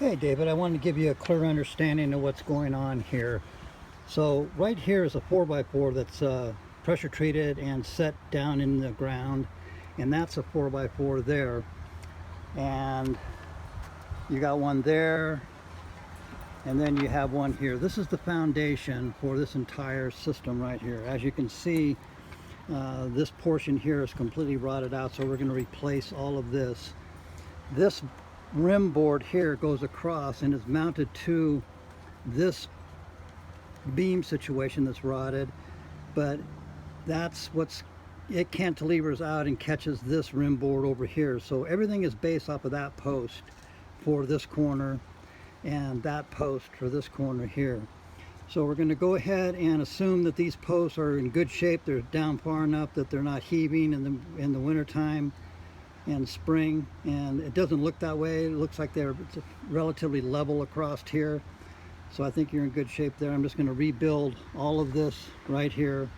Hey David, I wanted to give you a clear understanding of what's going on here. So right here is a 4x4 that's pressure treated and set down in the ground, and that's a 4x4 there, and you got one there, and then you have one here. This is the foundation for this entire system right here. As you can see, this portion here is completely rotted out, so we're going to replace all of this. This rim board here goes across and is mounted to this beam situation that's rotted, but it cantilevers out and catches this rim board over here. So everything is based off of that post for this corner and that post for this corner here. So we're going to go ahead and assume that these posts are in good shape. They're down far enough that they're not heaving in the winter time and spring, and it doesn't look that way. It looks like it's relatively level across here, so I think you're in good shape there. I'm just going to rebuild all of this right here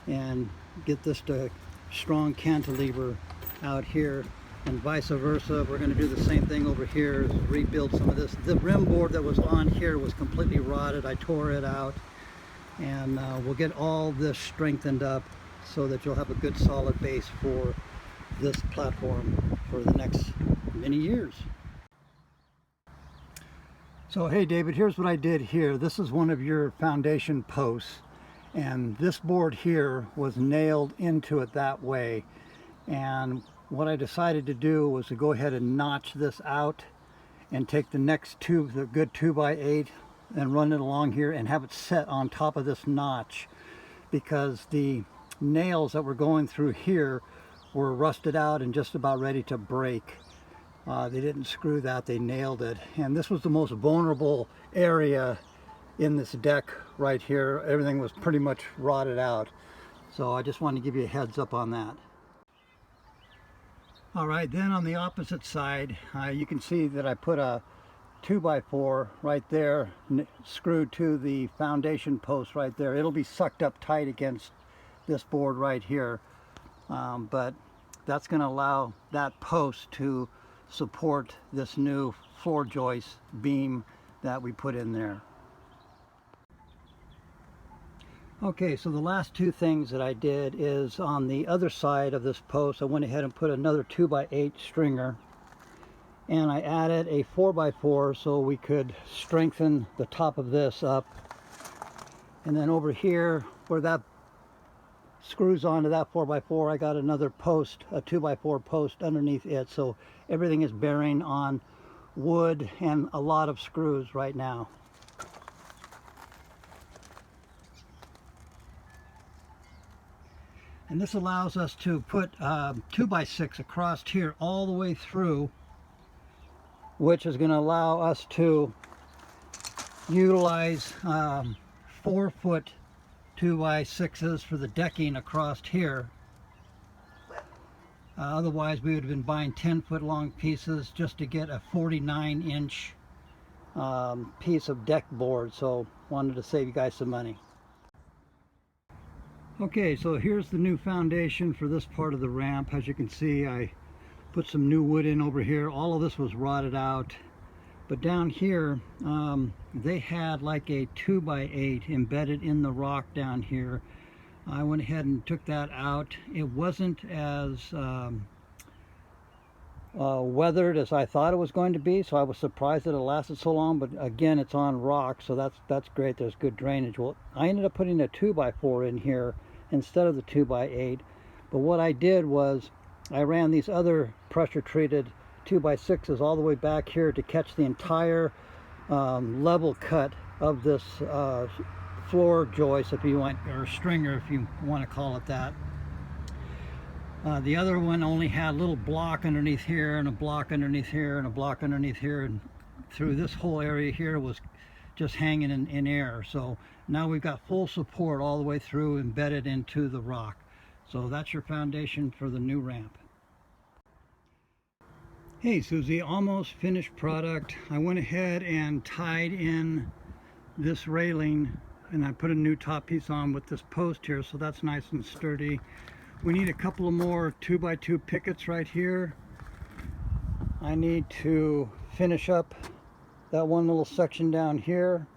and get this to strong cantilever out here, and vice versa. We're going to do the same thing over here, rebuild some of this. The rim board that was on here was completely rotted. I tore it out, and we'll get all this strengthened up so that you'll have a good solid base for this platform for the next many years. So hey David, here's what I did here. This is one of your foundation posts, and this board here was nailed into it that way, and what I decided to do was to go ahead and notch this out and take the next tube, the good 2x8, and run it along here and have it set on top of this notch, because the nails that were going through here were rusted out and just about ready to break. They didn't screw that, they nailed it. And this was the most vulnerable area in this deck right here. Everything was pretty much rotted out. So I just wanted to give you a heads up on that. All right, then on the opposite side, you can see that I put a 2x4 right there, screwed to the foundation post right there. It'll be sucked up tight against this board right here. But that's going to allow that post to support this new floor joist beam that we put in there. Okay, so the last two things that I did is on the other side of this post, I went ahead and put another 2x8 stringer, and I added a 4x4 so we could strengthen the top of this up. And then over here where that screws onto that 4x4, I got another post, a 2x4 post underneath it, so everything is bearing on wood and a lot of screws right now. And this allows us to put 2x6 across here all the way through, which is going to allow us to utilize 4-foot 2x6s for the decking across here. Otherwise we would have been buying 10-foot long pieces just to get a 49-inch piece of deck board, so wanted to save you guys some money. Okay, so here's the new foundation for this part of the ramp. As you can see, I put some new wood in over here. All of this was rotted out. But down here, they had like a 2x8 embedded in the rock down here. I went ahead and took that out. It wasn't as weathered as I thought it was going to be, so I was surprised that it lasted so long. But again, it's on rock, so that's great. There's good drainage. Well, I ended up putting a 2x4 in here instead of the 2x8. But what I did was I ran these other pressure treated 2x6s all the way back here to catch the entire level cut of this floor joist, if you want, or stringer if you want to call it that. The other one only had a little block underneath here and a block underneath here and a block underneath here, and through this whole area here was just hanging in air. So now we've got full support all the way through, embedded into the rock. So that's your foundation for the new ramp. Hey Susie, almost finished product. I went ahead and tied in this railing, and I put a new top piece on with this post here, so that's nice and sturdy. We need a couple of more 2x2 pickets right here. I need to finish up that one little section down here,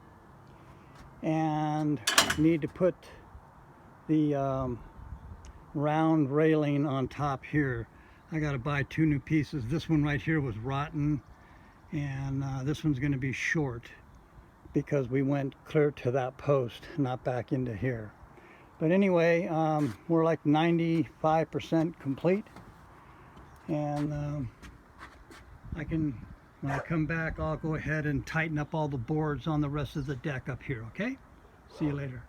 and need to put the round railing on top here. I got to buy 2 new pieces. This one right here was rotten, and this one's going to be short because we went clear to that post, not back into here. But anyway, we're like 95% complete, and when I come back, I'll go ahead and tighten up all the boards on the rest of the deck up here, okay? See you later.